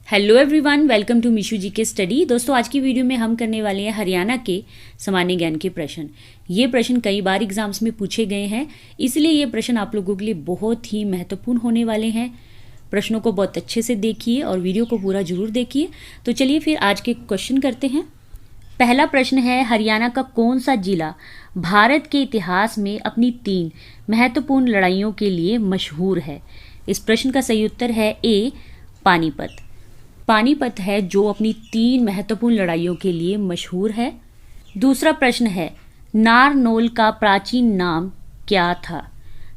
Hello everyone, welcome to Mishu ji के study. दोस्तों, आज की वीडियो में हम करने वाले हैं हरियाणा के सामान्य ज्ञान के प्रश्न। ये प्रश्न कई बार एग्जाम्स में पूछे गए हैं, इसलिए ये प्रश्न आप लोगों के लिए बहुत ही महत्वपूर्ण होने वाले हैं। प्रश्नों को बहुत अच्छे से देखिए और वीडियो को पूरा जरूर देखिए। तो चलिए फिर आज के क्वेश्चन करते हैं। पहला प्रश्न है, हरियाणा का कौन सा जिला भारत के इतिहास में अपनी 3 महत्वपूर्ण लड़ाइयों के लिए मशहूर है? इस प्रश्न का सही उत्तर है ए, पानीपत। पानीपत है जो अपनी 3 महत्वपूर्ण लड़ाइयों के लिए मशहूर है। दूसरा प्रश्न है, नारनौल का प्राचीन नाम क्या था?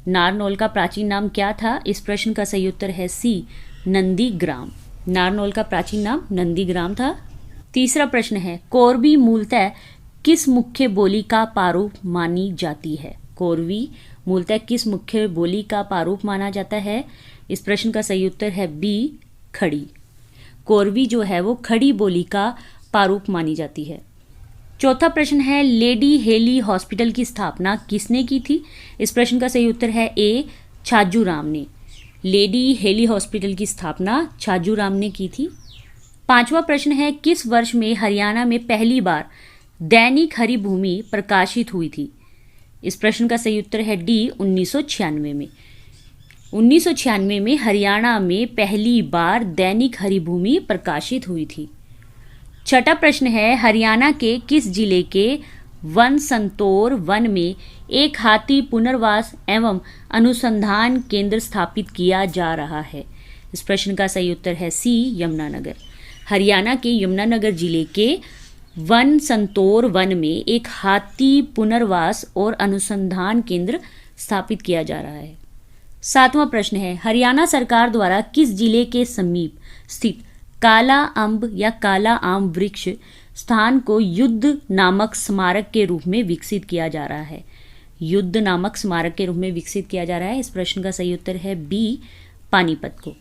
नारनौल का प्राचीन नाम क्या था? इस प्रश्न का सही उत्तर है सी, नंदीग्राम। नारनौल का प्राचीन नाम नंदीग्राम था। तीसरा प्रश्न है, कोरवी मूलतः किस मुख्य बोली का प्रारूप मानी जाती है? कोरवी मूलतः किस मुख्य बोली का प्रारूप माना जाता है? इस प्रश्न का सही उत्तर है बी, खड़ी। कोरवी जो है वो खड़ी बोली का प्रारूप मानी जाती है। चौथा प्रश्न है, लेडी हेली हॉस्पिटल की स्थापना किसने की थी? इस प्रश्न का सही उत्तर है ए, छाजूराम ने। लेडी हेली हॉस्पिटल की स्थापना छाजूराम ने की थी। पांचवा प्रश्न है, किस वर्ष में हरियाणा में पहली बार दैनिक हरिभूमि प्रकाशित हुई थी? इस प्रश्न का सही उत्तर है डी, 1996 में। 1996 में हरियाणा में पहली बार दैनिक हरिभूमि प्रकाशित हुई थी। छठा प्रश्न है, हरियाणा के किस जिले के वन संतोर वन में एक हाथी पुनर्वास एवं अनुसंधान केंद्र स्थापित किया जा रहा है? इस प्रश्न का सही उत्तर है सी, यमुनानगर। हरियाणा के यमुनानगर जिले के वन संतोर वन में एक हाथी पुनर्वास और अनुसंधान केंद्र स्थापित किया जा रहा है। सातवां प्रश्न है, हरियाणा सरकार द्वारा किस जिले के समीप स्थित काला अम्ब या काला आम वृक्ष स्थान को युद्ध नामक स्मारक के रूप में विकसित किया जा रहा है? युद्ध नामक स्मारक के रूप में विकसित किया जा रहा है। इस प्रश्न का सही उत्तर है बी, पानीपत को।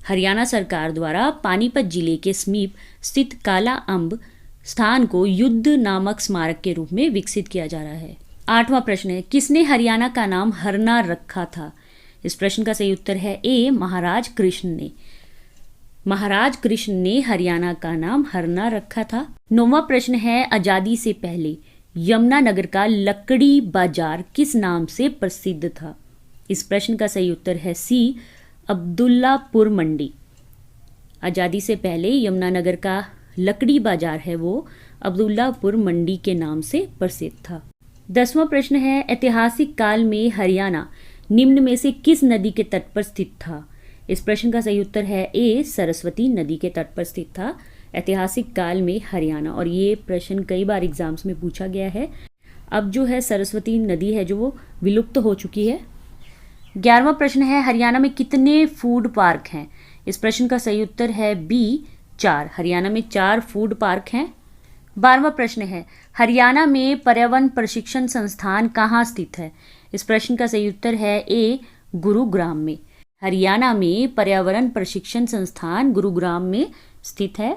हरियाणा सरकार द्वारा पानीपत जिले के समीप स्थित काला अम्ब स्थान को युद्ध नामक स्मारक के रूप में विकसित किया जा रहा है। आठवां प्रश्न है, किसने हरियाणा का नाम हरना रखा था? इस प्रश्न का सही उत्तर है ए, महाराज कृष्ण ने। महाराज कृष्ण ने हरियाणा का नाम हरना रखा था। 9वां प्रश्न है, आजादी से पहले यमुनानगर का लकड़ी बाजार किस नाम से प्रसिद्ध था? इस प्रश्न का सही उत्तर है सी, अब्दुल्लापुर मंडी। आजादी से पहले यमुनानगर का लकड़ी बाजार है वो अब्दुल्लापुर मंडी के नाम से प्रसिद्ध था। 10वां प्रश्न है, ऐतिहासिक काल में हरियाणा निम्न में से किस नदी के तट पर स्थित था? इस प्रश्न का सही उत्तर है ए, सरस्वती नदी के तट पर स्थित था ऐतिहासिक काल में हरियाणा। और ये प्रश्न कई बार एग्जाम्स में पूछा गया है। अब जो है सरस्वती नदी है जो वो विलुप्त हो चुकी है। 11वां प्रश्न है, हरियाणा में कितने फूड पार्क हैं? इस प्रश्न का सही उत्तर है बी, 4। हरियाणा में 4 फूड पार्क हैं। 12वां प्रश्न है, हरियाणा में पर्यावरण प्रशिक्षण संस्थान कहाँ स्थित है? इस प्रश्न का सही उत्तर है ए, गुरुग्राम में। हरियाणा में पर्यावरण प्रशिक्षण संस्थान गुरुग्राम में स्थित है।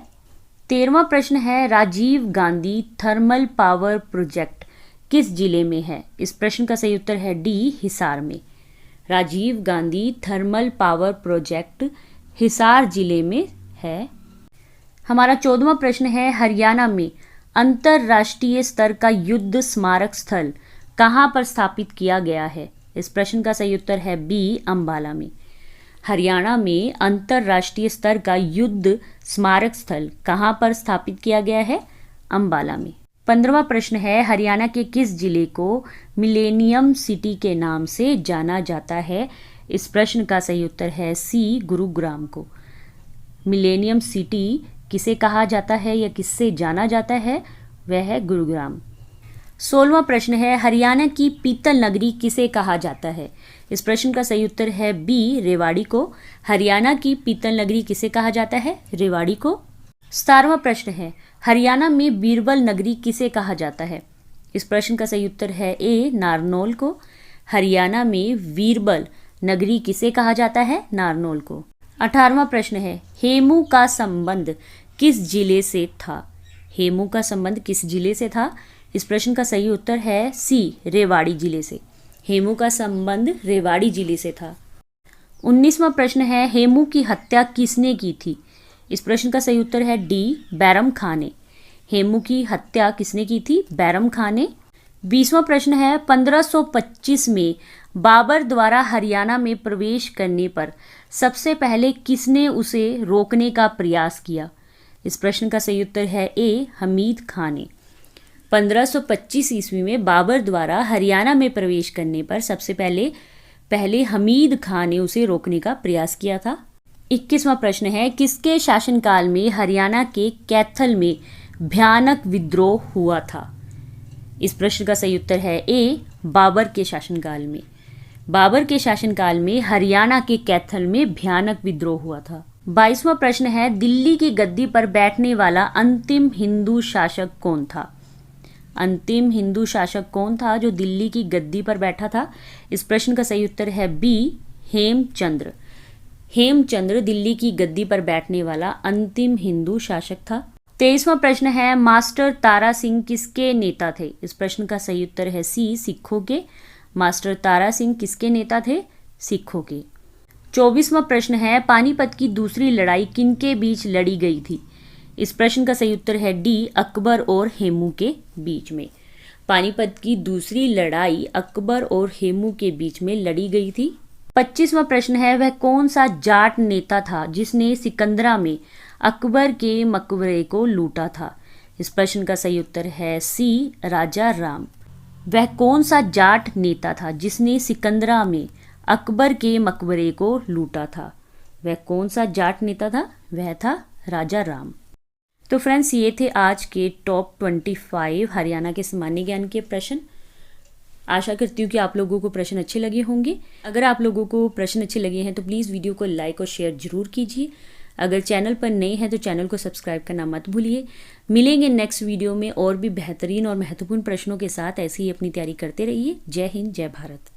13वां प्रश्न है, Rajiv Gandhi thermal power project किस जिले में है? इस प्रश्न का सही उत्तर है डी, हिसार में। Rajiv Gandhi thermal power project Hisar जिले में है। हमारा 14वां प्रश्न है, हरियाणा में अंतरराष्ट्रीय स्तर का युद्ध स्मारक स्थल कहाँ पर स्थापित किया गया है? इस प्रश्न का सही उत्तर है बी, अंबाला में। हरियाणा में अंतरराष्ट्रीय स्तर का युद्ध स्मारक स्थल कहाँ पर स्थापित किया गया है? अंबाला में। 15वां प्रश्न है, हरियाणा के किस जिले को मिलेनियम सिटी के नाम से जाना जाता है? इस प्रश्न का सही उत्तर है सी, गुरुग्राम को। मिलेनियम सिटी किसे कहा जाता है या किससे जाना जाता है? वह है गुरुग्राम। 16वां प्रश्न है, हरियाणा की पीतल नगरी किसे कहा जाता है? इस प्रश्न का सही उत्तर है बी, रेवाड़ी को। हरियाणा की पीतल नगरी किसे कहा जाता है? रेवाड़ी को। 17वां प्रश्न है, हरियाणा में बीरबल नगरी किसे कहा जाता है? इस प्रश्न का सही उत्तर है ए, नारनौल को। हरियाणा में बीरबल नगरी किसे कहा जाता है? नारनौल को। 18वां प्रश्न है, हेमू का संबंध किस जिले से था? हेमू का संबंध किस जिले से था? इस प्रश्न का सही उत्तर है सी, रेवाड़ी जिले से। हेमू का संबंध रेवाड़ी जिले से था। 19वां प्रश्न है, हेमू की हत्या किसने की थी? इस प्रश्न का सही उत्तर है डी, बैरम खान ने। हेमू की हत्या किसने की थी? बैरम खान ने। 20वां प्रश्न है 1525 में बाबर द्वारा हरियाणा में प्रवेश करने पर सबसे पहले किसने उसे रोकने का प्रयास किया? इस प्रश्न का सही उत्तर है ए, हमीद खान ने। 1525 ईस्वी में बाबर द्वारा हरियाणा में प्रवेश करने पर सबसे पहले हमीद खान ने उसे रोकने का प्रयास किया था। 21वां प्रश्न है किसके शासनकाल में हरियाणा के कैथल में भयानक विद्रोह हुआ था? इस प्रश्न का सही उत्तर है ए, बाबर के शासनकाल में। बाबर के शासनकाल में हरियाणा के कैथल में भयानक विद्रोह हुआ था। 22वां प्रश्न है दिल्ली की गद्दी पर बैठने वाला अंतिम हिंदू शासक कौन था? अंतिम हिंदू शासक कौन था जो दिल्ली की गद्दी पर बैठा था? इस प्रश्न का सही उत्तर है बी, हेमचंद्र। हेमचंद्र दिल्ली की गद्दी पर बैठने वाला अंतिम हिंदू शासक था। 23वां प्रश्न है मास्टर तारा सिंह किसके नेता थे? इस प्रश्न का सही उत्तर है सी, सिखों के। मास्टर तारा सिंह किसके नेता थे? सिखों के। 24वां प्रश्न है पानीपत की दूसरी लड़ाई किनके बीच लड़ी गई थी? इस प्रश्न का सही उत्तर है डी, अकबर और हेमू के बीच में। पानीपत की दूसरी लड़ाई अकबर और हेमू के बीच में लड़ी गई थी। 25वां प्रश्न है वह कौन सा जाट नेता था जिसने सिकंदरा में अकबर के मकबरे को लूटा था? इस प्रश्न का सही उत्तर है सी, राजा राम। वह कौन सा जाट नेता था जिसने सिकंदरा में अकबर के मकबरे को लूटा था? वह कौन सा जाट नेता था? वह था राजा राम। तो फ्रेंड्स ये थे आज के टॉप 25 हरियाणा के सामान्य ज्ञान के प्रश्न। आशा करती हूँ कि आप लोगों को प्रश्न अच्छे लगे होंगे। अगर आप लोगों को प्रश्न अच्छे लगे हैं तो प्लीज़ वीडियो को लाइक और शेयर जरूर कीजिए। अगर चैनल पर नए हैं तो चैनल को सब्सक्राइब करना मत भूलिए। मिलेंगे नेक्स्ट वीडियो में और भी बेहतरीन और महत्वपूर्ण प्रश्नों के साथ। ऐसे ही अपनी तैयारी करते रहिए। जय हिंद, जय भारत।